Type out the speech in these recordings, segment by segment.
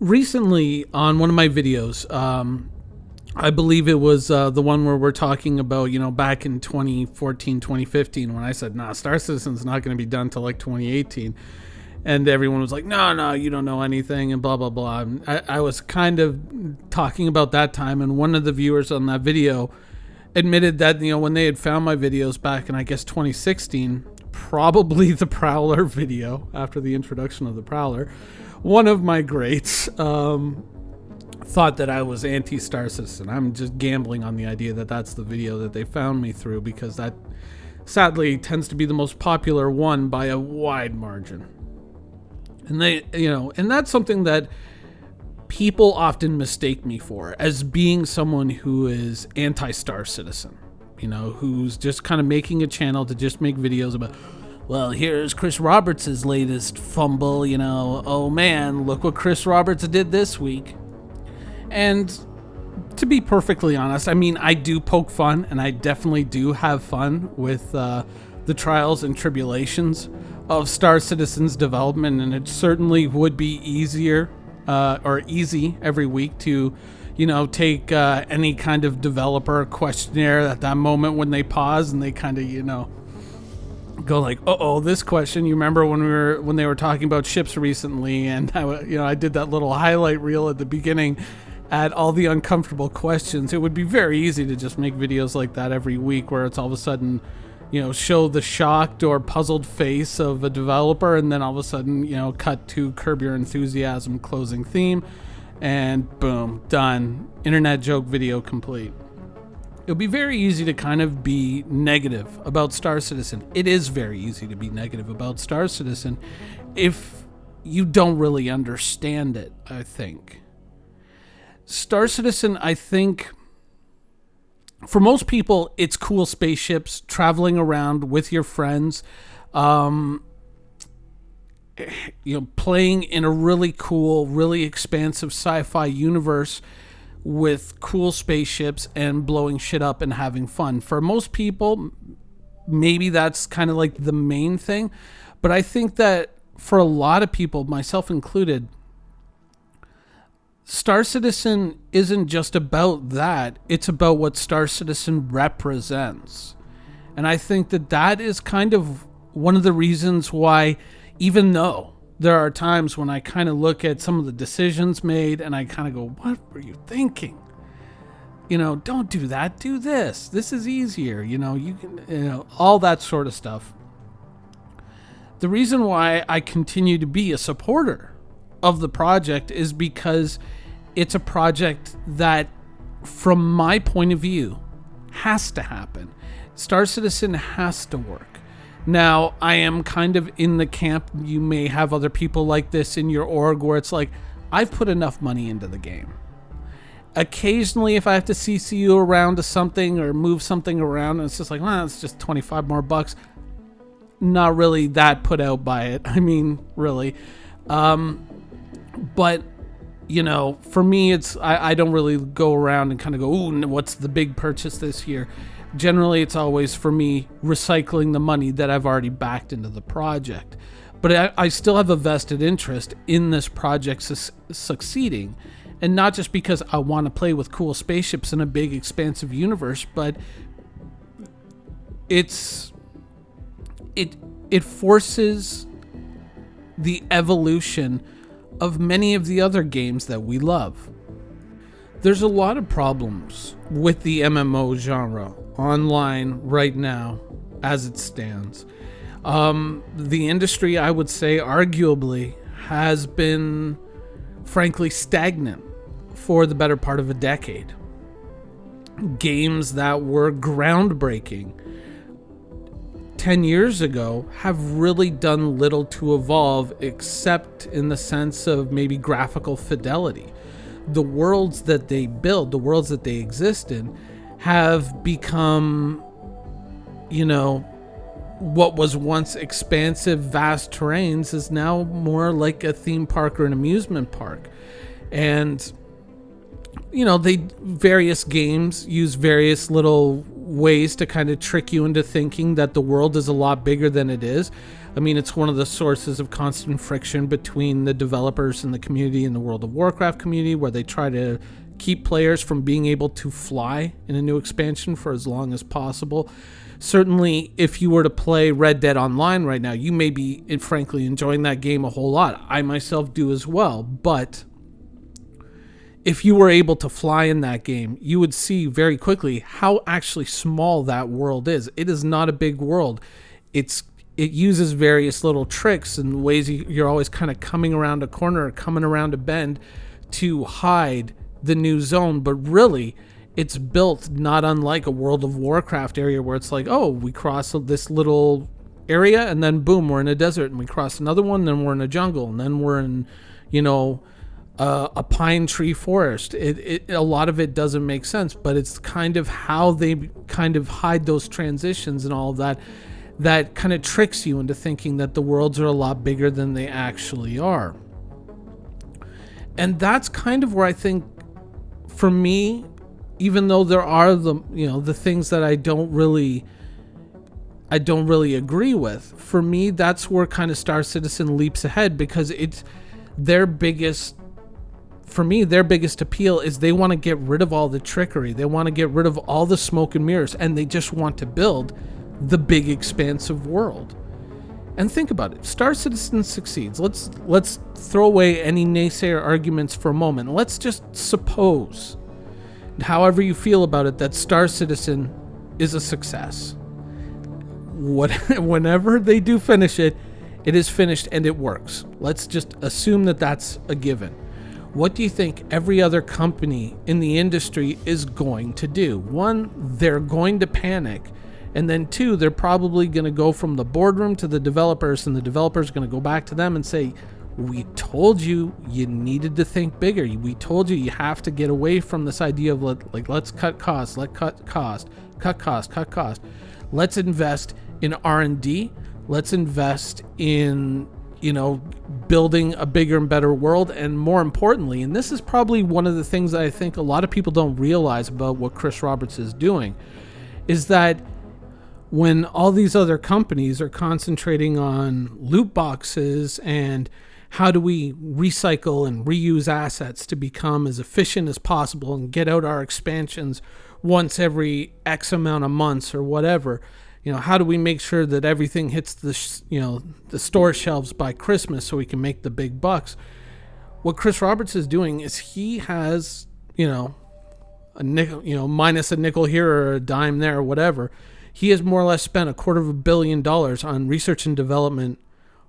Recently, on one of my videos, I believe it was the one where we're talking about, back in 2014, 2015, when I said, nah, Star Citizen's not going to be done till like 2018. And everyone was like, no, you don't know anything, and blah, blah, blah. And I was kind of talking about that time, and one of the viewers on that video admitted that, when they had found my videos back in, I guess, 2016, probably the Prowler video, after the introduction of the Prowler, one of my greats, thought that I was anti-Star Citizen. I'm just gambling on the idea that that's the video that they found me through, because that sadly tends to be the most popular one by a wide margin. And and that's something that people often mistake me for, as being someone who is anti-Star Citizen, who's just kind of making a channel to just make videos about, well, here's Chris Roberts' latest fumble, oh man, look what Chris Roberts did this week. And to be perfectly honest, I do poke fun, and I definitely do have fun with the trials and tribulations of Star Citizen's development, and it certainly would be easier or easy every week to take any kind of developer questionnaire at that moment when they pause and they kind of go like, this question, you remember when they were talking about ships recently, and I did that little highlight reel at the beginning at all the uncomfortable questions. It would be very easy to just make videos like that every week, where it's all of a sudden show the shocked or puzzled face of a developer, and then all of a sudden, cut to Curb Your Enthusiasm closing theme, and boom, done. Internet joke video complete. It would be very easy to kind of be negative about Star Citizen. It is very easy to be negative about Star Citizen if you don't really understand it, I think. Star Citizen, I think, for most people, it's cool spaceships, traveling around with your friends, playing in a really cool, really expansive sci-fi universe with cool spaceships and blowing shit up and having fun. For most people, maybe that's kind of like the main thing. But I think that for a lot of people, myself included, Star Citizen isn't just about that. It's about what Star Citizen represents. And I think that is kind of one of the reasons why, even though there are times when I kind of look at some of the decisions made and I kind of go, what were you thinking? Don't do that. Do this. This is easier. You can, all that sort of stuff. The reason why I continue to be a supporter of the project is because it's a project that, from my point of view, has to happen. Star Citizen has to work. Now, I am kind of in the camp, you may have other people like this in your org, where it's like, I've put enough money into the game. Occasionally, if I have to CC you around to something or move something around, and it's just like, well, it's just 25 more bucks. Not really that put out by it. Really. But, for me, it's I don't really go around and kind of go, ooh, what's the big purchase this year? Generally, it's always, for me, recycling the money that I've already backed into the project. But I still have a vested interest in this project succeeding. And not just because I want to play with cool spaceships in a big, expansive universe, but it forces the evolution of many of the other games that we love. There's a lot of problems with the MMO genre online right now as it stands. The industry, I would say, arguably has been, frankly, stagnant for the better part of a decade. Games that were groundbreaking 10 years ago have really done little to evolve, except in the sense of maybe graphical fidelity. The worlds that they build, the worlds that they exist in, have become, what was once expansive, vast terrains is now more like a theme park or an amusement park. And, various games use various little ways to kind of trick you into thinking that the world is a lot bigger than it is. I mean, it's one of the sources of constant friction between the developers and the community in the World of Warcraft community, where they try to keep players from being able to fly in a new expansion for as long as possible. Certainly, if you were to play Red Dead Online right now, you may be, frankly, enjoying that game a whole lot. I myself do as well. But if you were able to fly in that game, you would see very quickly how actually small that world is. It is not a big world. It uses various little tricks and ways you're always kind of coming around a corner or coming around a bend to hide the new zone. But really, it's built not unlike a World of Warcraft area where it's like, oh, we cross this little area and then boom, we're in a desert, and we cross another one, then we're in a jungle, and then we're in, a pine tree forest. A lot of it doesn't make sense, but it's kind of how they kind of hide those transitions and all of that kind of tricks you into thinking that the worlds are a lot bigger than they actually are. And that's kind of where I think, for me, even though there are the things that I don't really agree with, for me, that's where kind of Star Citizen leaps ahead, because it's their biggest appeal is they want to get rid of all the trickery. They want to get rid of all the smoke and mirrors, and they just want to build the big expansive world. And think about it. Star Citizen succeeds. Let's throw away any naysayer arguments for a moment. Let's just suppose, however you feel about it, that Star Citizen is a success. Whenever they do finish it, it is finished and it works. Let's just assume that that's a given. What do you think every other company in the industry is going to do? One, they're going to panic. And then two, they're probably going to go from the boardroom to the developers, and the developers are going to go back to them and say, we told you needed to think bigger. We told you have to get away from this idea of let's cut costs, cut cost. Let's invest in R&D. Let's invest in, building a bigger and better world. And more importantly, and this is probably one of the things that I think a lot of people don't realize about what Chris Roberts is doing, is that when all these other companies are concentrating on loot boxes and how do we recycle and reuse assets to become as efficient as possible and get out our expansions once every X amount of months or whatever, how do we make sure that everything hits the store shelves by Christmas so we can make the big bucks? What Chris Roberts is doing is he has, a nickel, minus a nickel here or a dime there or whatever. He has more or less spent $250 million on research and development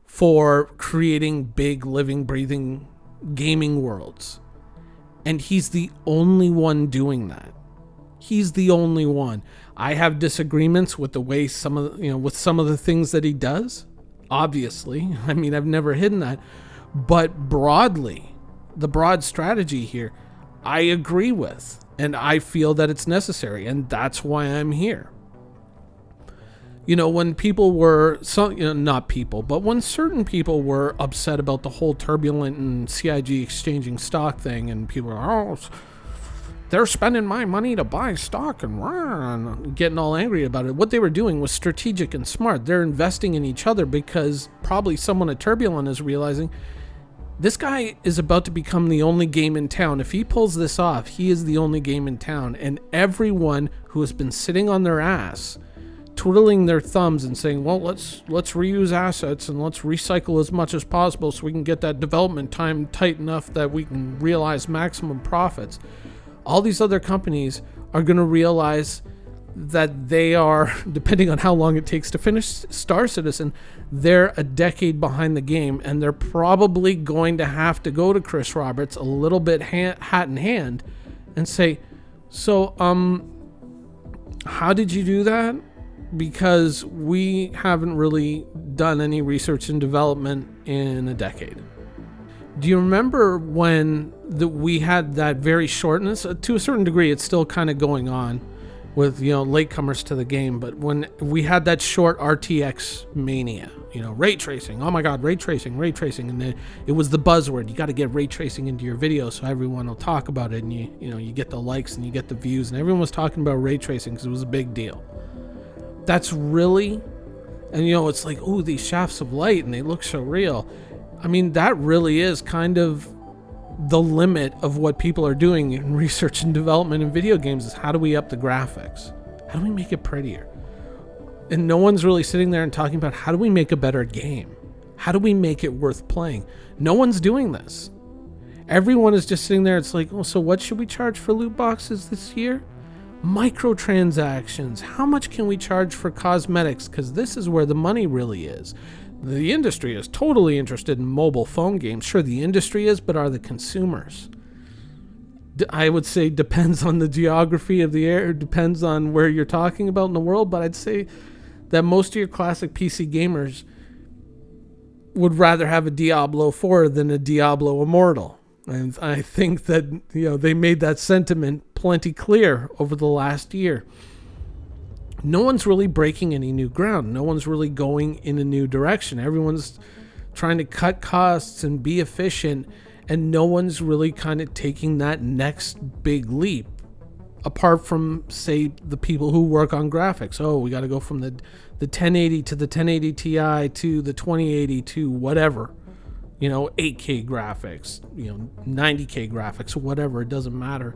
for creating big, living, breathing gaming worlds. And he's the only one doing that. He's the only one. I have disagreements with the way with some of the things that he does. Obviously, I mean, I've never hidden that. But broadly, the broad strategy here, I agree with. And I feel that it's necessary. And that's why I'm here. When people were, not people, but when certain people were upset about the whole turbulent and CIG exchanging stock thing, and people are, they're spending my money to buy stock and getting all angry about it. What they were doing was strategic and smart. They're investing in each other because probably someone at Turbulent is realizing this guy is about to become the only game in town. If he pulls this off, he is the only game in town. And everyone who has been sitting on their ass, twiddling their thumbs and saying, well, let's reuse assets and let's recycle as much as possible so we can get that development time tight enough that we can realize maximum profits. All these other companies are going to realize that they are, depending on how long it takes to finish Star Citizen, they're a decade behind the game, and they're probably going to have to go to Chris Roberts a little bit hat in hand and say, so, how did you do that? Because we haven't really done any research and development in a decade. Do you remember when we had that very shortness? To a certain degree, it's still kind of going on with, latecomers to the game. But when we had that short RTX mania, ray tracing. Oh my God, ray tracing. And it was the buzzword. You got to get ray tracing into your video so everyone will talk about it. And you get the likes and you get the views. And everyone was talking about ray tracing because it was a big deal. That's really And, it's like, oh, these shafts of light and they look so real. I mean, that really is kind of the limit of what people are doing in research and development in video games, is how do we up the graphics? How do we make it prettier? And no one's really sitting there and talking about how do we make a better game? How do we make it worth playing? No one's doing this. Everyone is just sitting there. It's like, oh, so what should we charge for loot boxes this year? Microtransactions. How much can we charge for cosmetics? Because this is where the money really is. The industry is totally interested in mobile phone games. Sure, the industry is, but are the consumers? I would say depends on the geography of the area, depends on where you're talking about in the world, but I'd say that most of your classic PC gamers would rather have a Diablo 4 than a Diablo Immortal. And I think that, they made that sentiment plenty clear over the last year. No one's really breaking any new ground. No one's really going in a new direction. Everyone's trying to cut costs and be efficient, and no one's really kind of taking that next big leap. Apart from, say, the people who work on graphics. Oh, we got to go from the 1080 to the 1080 Ti to the 2080 to whatever. 8K graphics, 90K graphics, whatever, it doesn't matter.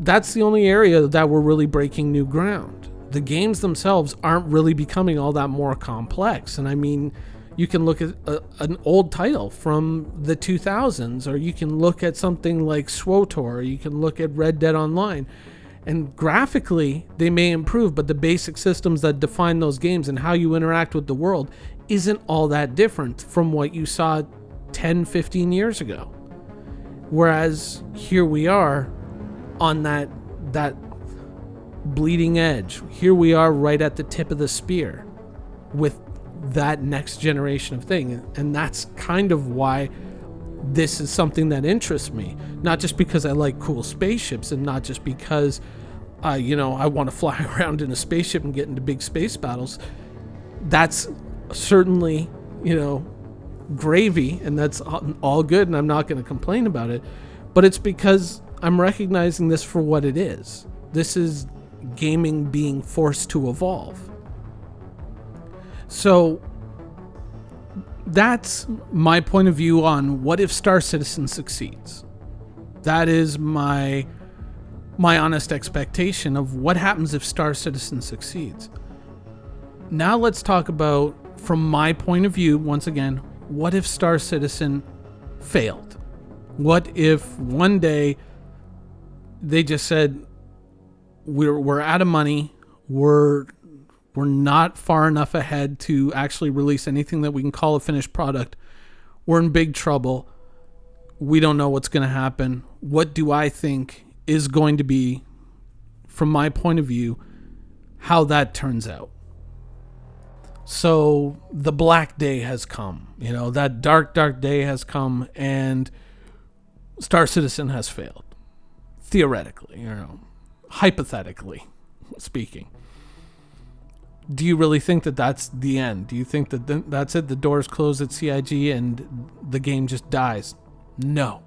That's the only area that we're really breaking new ground. The games themselves aren't really becoming all that more complex. And I mean, you can look at an old title from the 2000s, or you can look at something like SWTOR, or you can look at Red Dead Online. And graphically, they may improve, but the basic systems that define those games and how you interact with the world isn't all that different from what you saw 10, 15 years ago. Whereas here we are on that bleeding edge. Here we are right at the tip of the spear with that next generation of thing. And that's kind of why this is something that interests me. Not just because I like cool spaceships, and not just because I want to fly around in a spaceship and get into big space battles. That's certainly, gravy, and that's all good, and I'm not going to complain about it. But it's because I'm recognizing this for what it is. This is gaming being forced to evolve. So that's my point of view on what if Star Citizen succeeds. That is my honest expectation of what happens if Star Citizen succeeds. Now let's talk about, from my point of view, once again, what if Star Citizen failed? What if one day they just said, we're out of money, we're not far enough ahead to actually release anything that we can call a finished product, we're in big trouble, we don't know what's going to happen. What do I think is going to be, from my point of view, how that turns out? So the black day has come, that dark day has come, and Star Citizen has failed. Theoretically, hypothetically speaking. Do you really think that that's the end? Do you think that that's it? The doors close at CIG and the game just dies? No.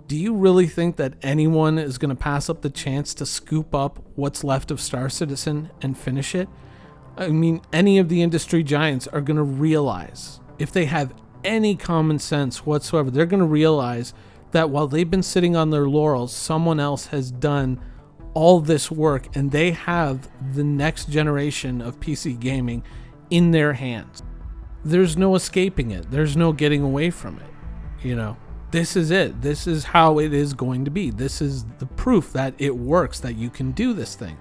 Do you really think that anyone is going to pass up the chance to scoop up what's left of Star Citizen and finish it? I mean, any of the industry giants are going to realize, if they have any common sense whatsoever, they're going to realize that while they've been sitting on their laurels, someone else has done all this work, and they have the next generation of PC gaming in their hands. There's no escaping it. There's no getting away from it. This is it. This is how it is going to be. This is the proof that it works, that you can do this thing.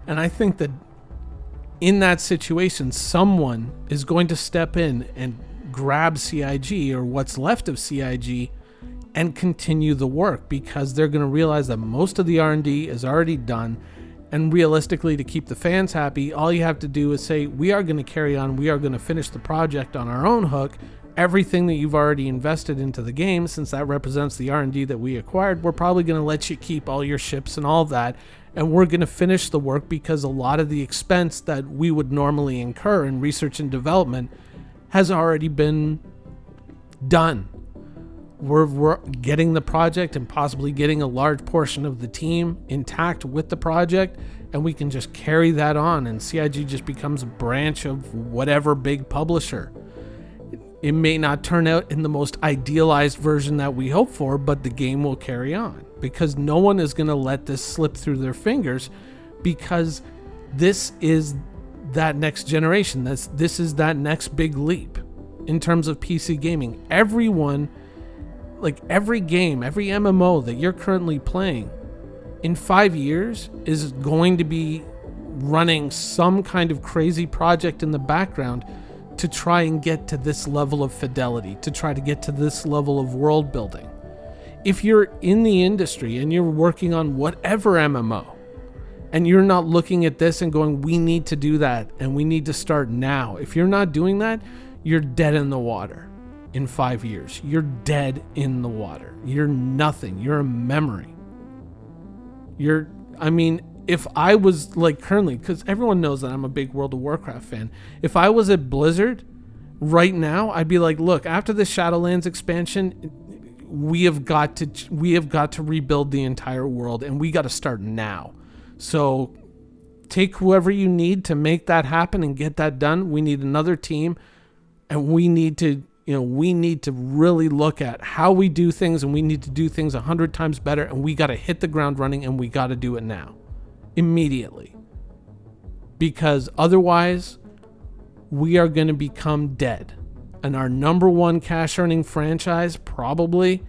And I think that in that situation, someone is going to step in and grab CIG, or what's left of CIG, and continue the work, because they're going to realize that most of the R&D is already done. And realistically, to keep the fans happy, all you have to do is say, we are going to carry on, we are going to finish the project on our own hook. Everything that you've already invested into the game, since that represents the R&D that we acquired, we're probably going to let you keep all your ships and all that, and we're going to finish the work, because a lot of the expense that we would normally incur in research and development has already been done. we're getting the project and possibly getting a large portion of the team intact with the project, and we can just carry that on, and CIG just becomes a branch of whatever big publisher. It may not turn out in the most idealized version that we hope for, but the game will carry on, because no one is going to let this slip through their fingers, because this is that next generation. This is that next big leap in terms of PC gaming. Everyone, like every game, every MMO that you're currently playing, in 5 years is going to be running some kind of crazy project in the background to try and get to this level of fidelity, to try to get to this level of world building. If you're in the industry and you're working on whatever MMO, and you're not looking at this and going, we need to do that and we need to start now. If you're not doing that, you're dead in the water in 5 years. You're dead in the water. You're nothing. You're a memory. If I was like currently, because everyone knows that I'm a big World of Warcraft fan. If I was at Blizzard right now, I'd be like, look, after the Shadowlands expansion, we have got to rebuild the entire world, and we got to start now. So take whoever you need to make that happen and get that done. We need another team, and we need to really look at how we do things, and we need to do things 100 times better, and we got to hit the ground running, and we got to do it now, immediately. Because otherwise, we are going to become dead. And our number one cash earning franchise probably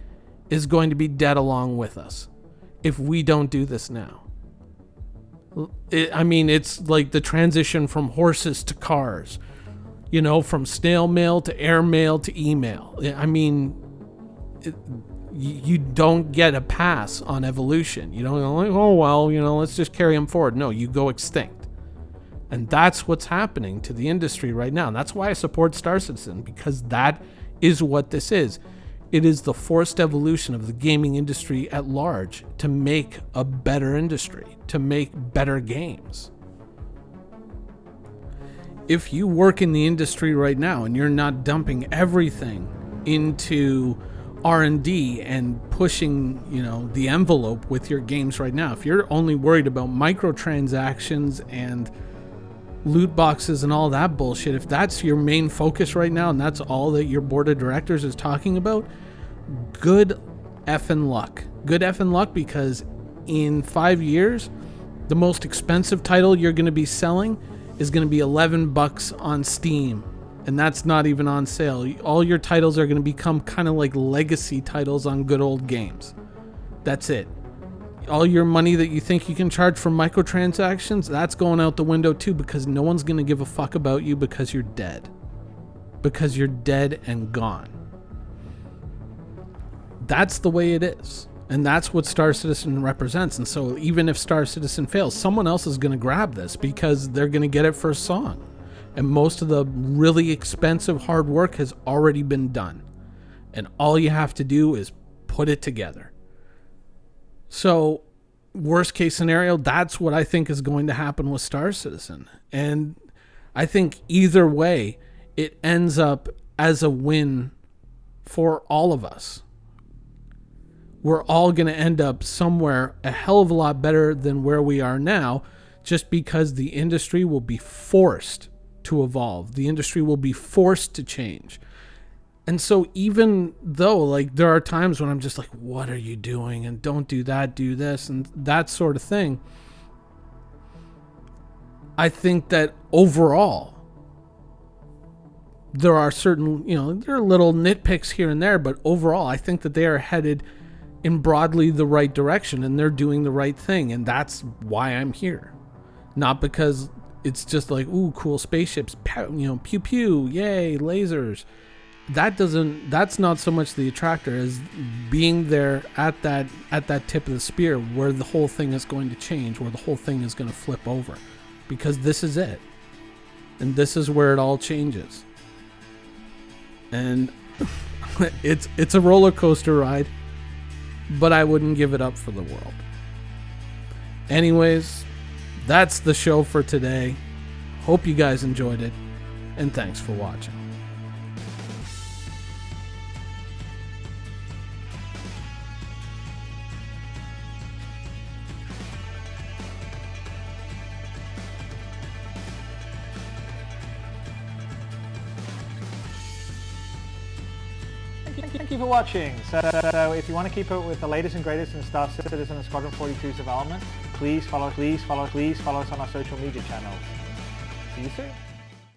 is going to be dead along with us if we don't do this now. It's like the transition from horses to cars, from snail mail to air mail to email. You don't get a pass on evolution. You don't go, let's just carry them forward. No, you go extinct. And that's what's happening to the industry right now. And that's why I support Star Citizen, because that is what this is. It is the forced evolution of the gaming industry at large to make a better industry, to make better games. If you work in the industry right now and you're not dumping everything into R&D and pushing, the envelope with your games right now, if you're only worried about microtransactions and loot boxes and all that bullshit, if that's your main focus right now and that's all that your board of directors is talking about, good effing luck. Good effing luck, because in 5 years, the most expensive title you're going to be selling is going to be $11 on Steam, and that's not even on sale. All your titles are going to become kind of like legacy titles on good old games. That's it. All your money that you think you can charge for microtransactions, that's going out the window too, because no one's going to give a fuck about you because you're dead. Because you're dead and gone. That's the way it is. And that's what Star Citizen represents. And so even if Star Citizen fails, someone else is going to grab this because they're going to get it first song. And most of the really expensive hard work has already been done. And all you have to do is put it together. So, worst case scenario, that's what I think is going to happen with Star Citizen. And I think either way, it ends up as a win for all of us. We're all going to end up somewhere a hell of a lot better than where we are now, just because the industry will be forced to evolve. The industry will be forced to change. And so even though there are times when I'm just like, what are you doing? And don't do that, do this, and that sort of thing. I think that overall, there are certain, there are little nitpicks here and there, but overall, I think that they are headed in broadly the right direction and they're doing the right thing. And that's why I'm here. Not because it's just like, ooh, cool spaceships, pew pew, yay, lasers. That's not so much the attractor as being there at that tip of the spear where the whole thing is going to change, where the whole thing is going to flip over, because this is it. And this is where it all changes. And it's a roller coaster ride, but I wouldn't give it up for the world. Anyways, that's the show for today. Hope you guys enjoyed it, and thanks for watching. you for watching. So if you want to keep up with the latest and greatest in Star Citizen and Squadron 42's development, please follow us on our social media channels. See you soon.